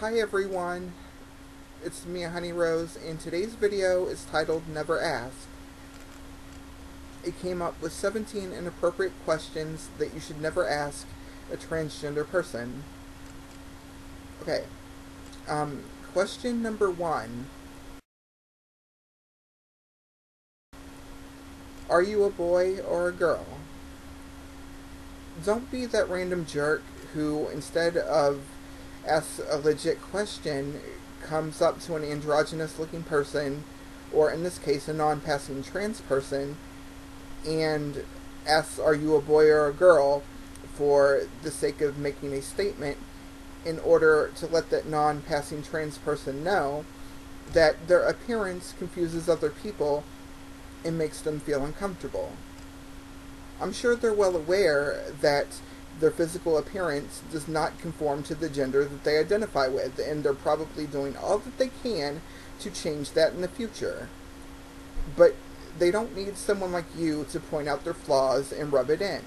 Hi everyone, it's Mia Honey Rose, and today's video is titled Never Ask. It came up with 17 inappropriate questions that you should never ask a transgender person. Okay, question number 1. Are you a boy or a girl? Don't be that random jerk who, instead of ask a legit question, comes up to an androgynous looking person, or in this case a non-passing trans person, and asks, are you a boy or a girl, for the sake of making a statement, in order to let that non-passing trans person know that their appearance confuses other people and makes them feel uncomfortable. I'm sure they're well aware that their physical appearance does not conform to the gender that they identify with, and they're probably doing all that they can to change that in the future. But they don't need someone like you to point out their flaws and rub it in.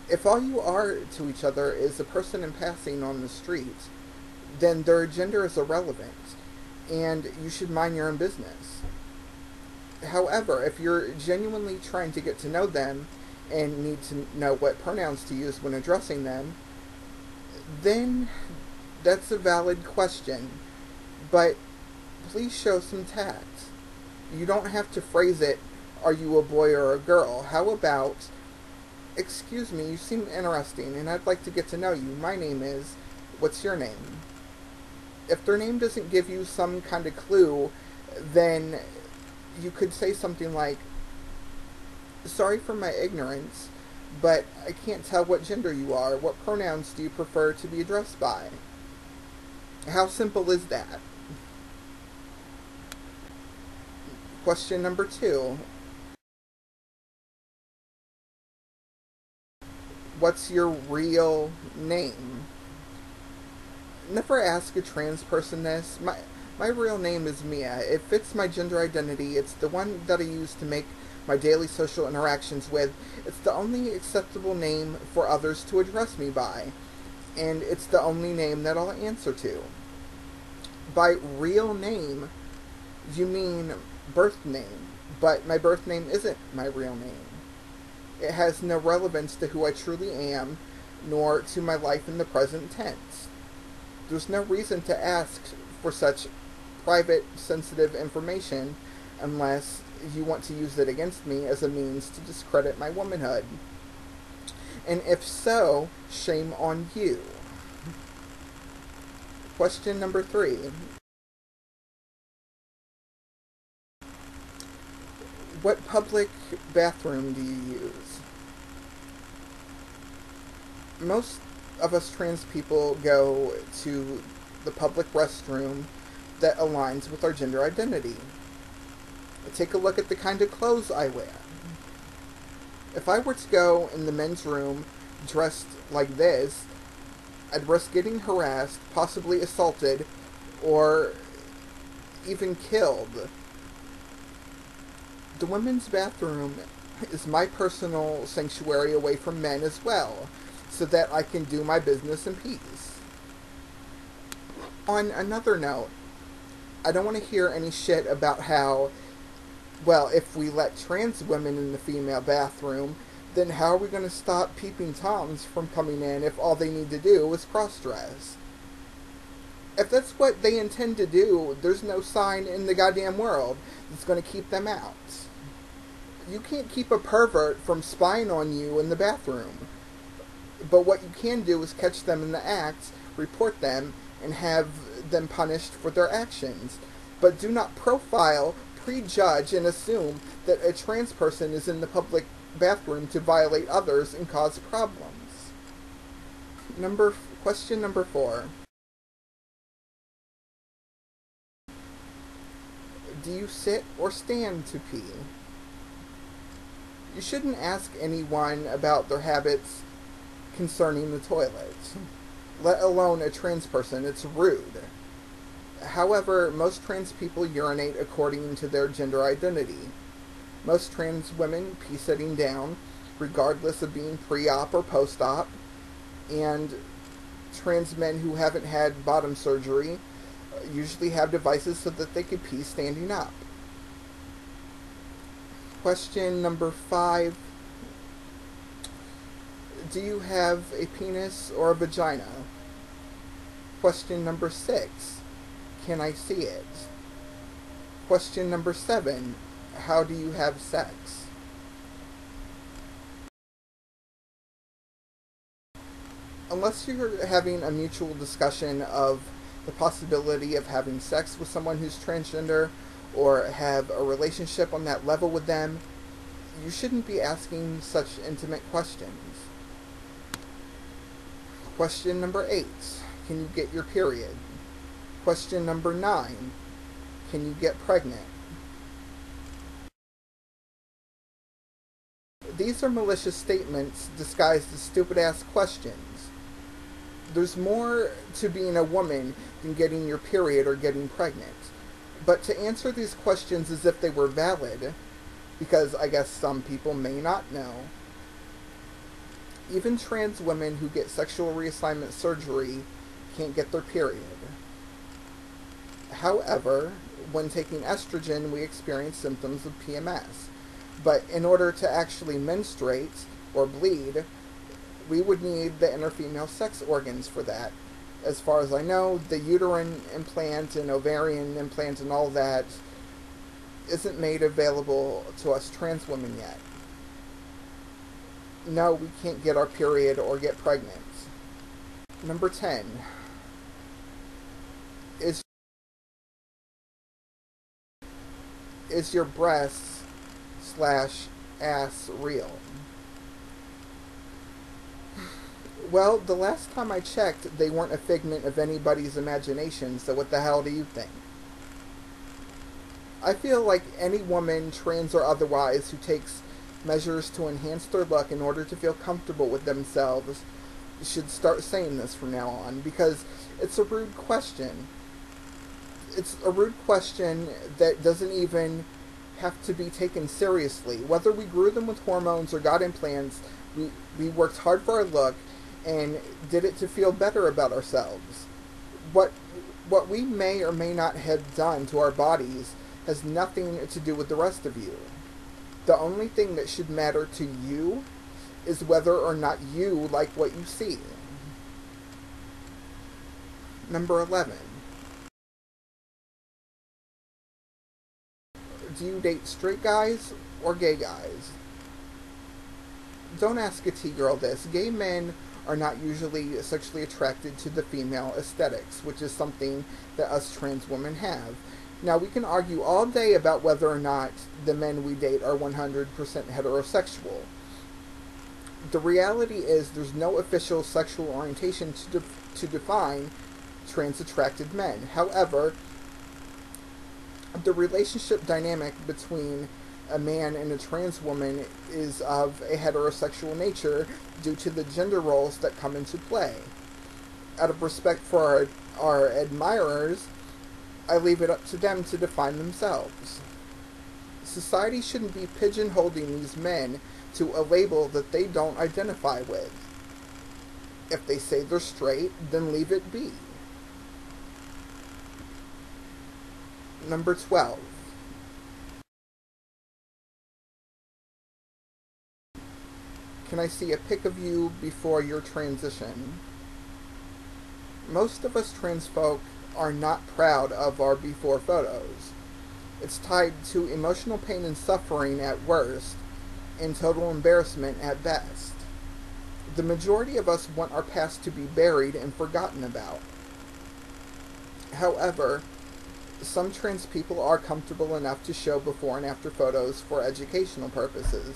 If all you are to each other is a person in passing on the street, then their gender is irrelevant, and you should mind your own business. However, if you're genuinely trying to get to know them and need to know what pronouns to use when addressing them, then that's a valid question. But please show some tact. You don't have to phrase it, are you a boy or a girl? How about, excuse me, you seem interesting and I'd like to get to know you. My name is, what's your name? If their name doesn't give you some kind of clue, then you could say something like, sorry for my ignorance, but I can't tell what gender you are. What pronouns do you prefer to be addressed by? How simple is that? Question number 2. What's your real name? Never ask a trans person this. My real name is Mia. It fits my gender identity. It's the one that I use to make my daily social interactions with. It's the only acceptable name for others to address me by. And it's the only name that I'll answer to. By real name, you mean birth name. But my birth name isn't my real name. It has no relevance to who I truly am, nor to my life in the present tense. There's no reason to ask for such private, sensitive information unless you want to use it against me as a means to discredit my womanhood. And if so, shame on you. Question number 3. What public bathroom do you use? Most of us trans people go to the public restroom that aligns with our gender identity. Take a look at the kind of clothes I wear. If I were to go in the men's room dressed like this, I'd risk getting harassed, possibly assaulted, or even killed. The women's bathroom is my personal sanctuary away from men as well, so that I can do my business in peace. On another note, I don't want to hear any shit about how, well, if we let trans women in the female bathroom, then how are we going to stop peeping toms from coming in if all they need to do is cross-dress? If that's what they intend to do, there's no sign in the goddamn world that's going to keep them out. You can't keep a pervert from spying on you in the bathroom. But what you can do is catch them in the act, report them, and have them punished for their actions. But do not profile, prejudge, and assume that a trans person is in the public bathroom to violate others and cause problems. Question number 4. Do you sit or stand to pee? You shouldn't ask anyone about their habits concerning the toilet, let alone a trans person. It's rude. However, most trans people urinate according to their gender identity. Most trans women pee sitting down, regardless of being pre-op or post-op. And trans men who haven't had bottom surgery usually have devices so that they could pee standing up. Question number 5. Do you have a penis or a vagina? Question number 6. Can I see it? Question number 7. How do you have sex? Unless you're having a mutual discussion of the possibility of having sex with someone who's transgender or have a relationship on that level with them, you shouldn't be asking such intimate questions. Question number 8. Can you get your period? Question number 9. Can you get pregnant? These are malicious statements disguised as stupid-ass questions. There's more to being a woman than getting your period or getting pregnant. But to answer these questions as if they were valid, because I guess some people may not know, even trans women who get sexual reassignment surgery can't get their period. However, when taking estrogen, we experience symptoms of PMS. But in order to actually menstruate or bleed, we would need the inner female sex organs for that. As far as I know, the uterine implant and ovarian implant and all that isn't made available to us trans women yet. No, we can't get our period or get pregnant. Number 10. Is your breasts / ass real? Well, the last time I checked, they weren't a figment of anybody's imagination, so what the hell do you think? I feel like any woman, trans or otherwise, who takes measures to enhance their look in order to feel comfortable with themselves should start saying this from now on, because it's a rude question. It's a rude question that doesn't even have to be taken seriously. Whether we grew them with hormones or got implants, we worked hard for our look and did it to feel better about ourselves. What we may or may not have done to our bodies has nothing to do with the rest of you. The only thing that should matter to you is whether or not you like what you see. Number 11. Do you date straight guys or gay guys? Don't ask a T-girl this. Gay men are not usually sexually attracted to the female aesthetics, which is something that us trans women have. Now, we can argue all day about whether or not the men we date are 100% heterosexual. The reality is there's no official sexual orientation to define trans-attracted men. However, the relationship dynamic between a man and a trans woman is of a heterosexual nature due to the gender roles that come into play. Out of respect for our admirers, I leave it up to them to define themselves. Society shouldn't be pigeonholing these men to a label that they don't identify with. If they say they're straight, then leave it be. Number 12. Can I see a pic of you before your transition? Most of us trans folk are not proud of our before photos. It's tied to emotional pain and suffering at worst, and total embarrassment at best. The majority of us want our past to be buried and forgotten about. However, some trans people are comfortable enough to show before and after photos for educational purposes.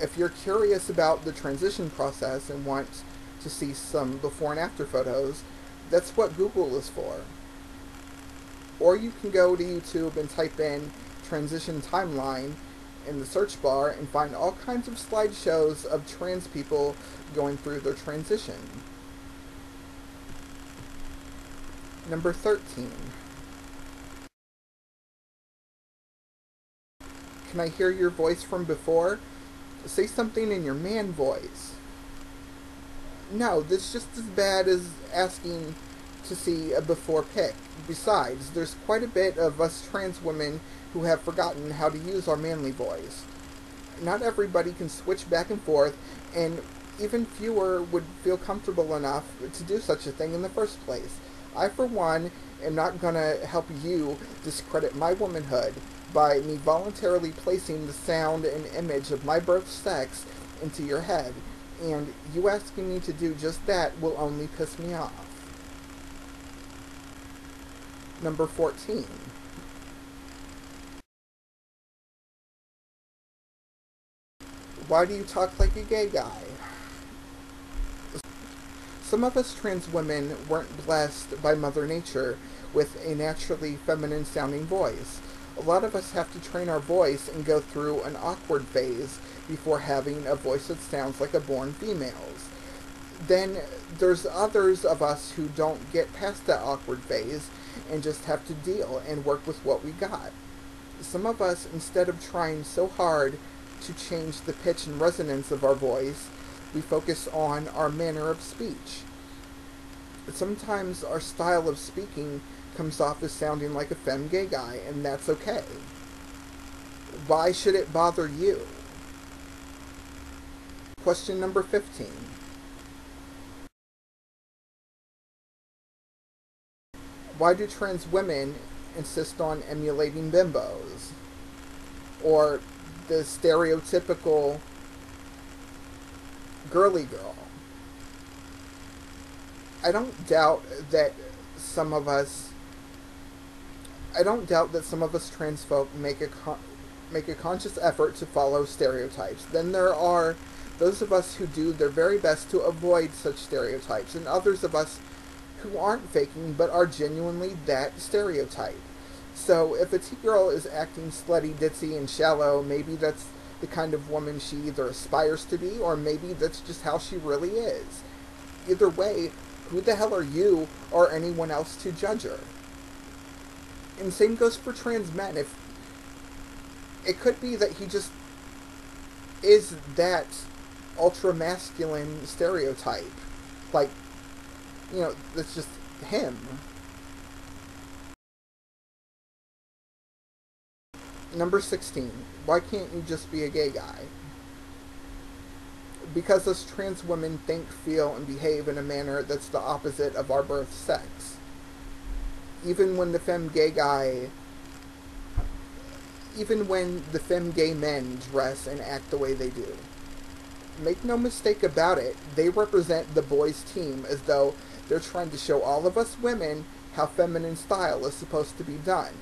If you're curious about the transition process and want to see some before and after photos, that's what Google is for. Or you can go to YouTube and type in transition timeline in the search bar and find all kinds of slideshows of trans people going through their transition. Number 13. Can I hear your voice from before? Say something in your man voice. No, that's just as bad as asking to see a before pic. Besides, there's quite a bit of us trans women who have forgotten how to use our manly voice. Not everybody can switch back and forth, and even fewer would feel comfortable enough to do such a thing in the first place. I, for one, am not gonna help you discredit my womanhood by me voluntarily placing the sound and image of my birth sex into your head, and you asking me to do just that will only piss me off. Number 14. Why do you talk like a gay guy? Some of us trans women weren't blessed by Mother Nature with a naturally feminine sounding voice. A lot of us have to train our voice and go through an awkward phase before having a voice that sounds like a born female's. Then there's others of us who don't get past that awkward phase and just have to deal and work with what we got. Some of us, instead of trying so hard to change the pitch and resonance of our voice, we focus on our manner of speech. Sometimes our style of speaking comes off as sounding like a femme gay guy, and that's okay. Why should it bother you? Question number 15. Why do trans women insist on emulating bimbos? Or the stereotypical girly girl? I don't doubt that some of us trans folk make a conscious effort to follow stereotypes. Then there are those of us who do their very best to avoid such stereotypes, and others of us who aren't faking but are genuinely that stereotype. So if a T-girl is acting slutty, ditzy, and shallow, maybe that's the kind of woman she either aspires to be, or maybe that's just how she really is. Either way, who the hell are you or anyone else to judge her? And same goes for trans men. If it could be that he just is that ultra-masculine stereotype. Like, that's just him. Number 16. Why can't you just be a gay guy? Because us trans women think, feel, and behave in a manner that's the opposite of our birth sex. Even when the femme gay men dress and act the way they do. Make no mistake about it, they represent the boys' team as though they're trying to show all of us women how feminine style is supposed to be done.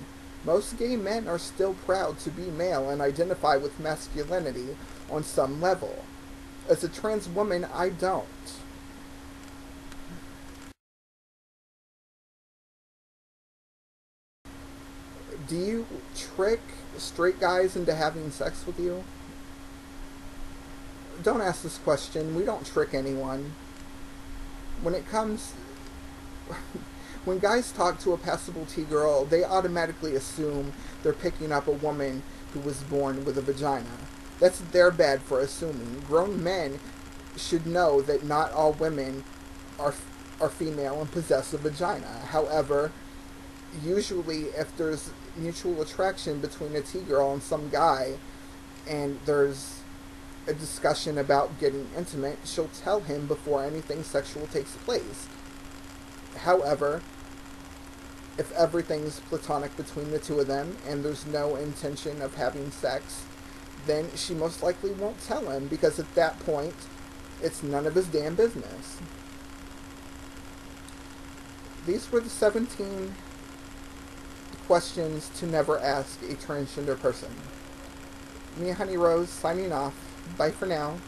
Most gay men are still proud to be male and identify with masculinity on some level. As a trans woman, I don't. Do you trick straight guys into having sex with you? Don't ask this question. We don't trick anyone. When guys talk to a passable T-girl, they automatically assume they're picking up a woman who was born with a vagina. That's their bad for assuming. Grown men should know that not all women are female and possess a vagina. However, usually if there's mutual attraction between a T-girl and some guy, and there's a discussion about getting intimate, she'll tell him before anything sexual takes place. However, if everything's platonic between the two of them and there's no intention of having sex, then she most likely won't tell him, because at that point, it's none of his damn business. These were the 17 questions to never ask a transgender person. Me, Honey Rose, signing off. Bye for now.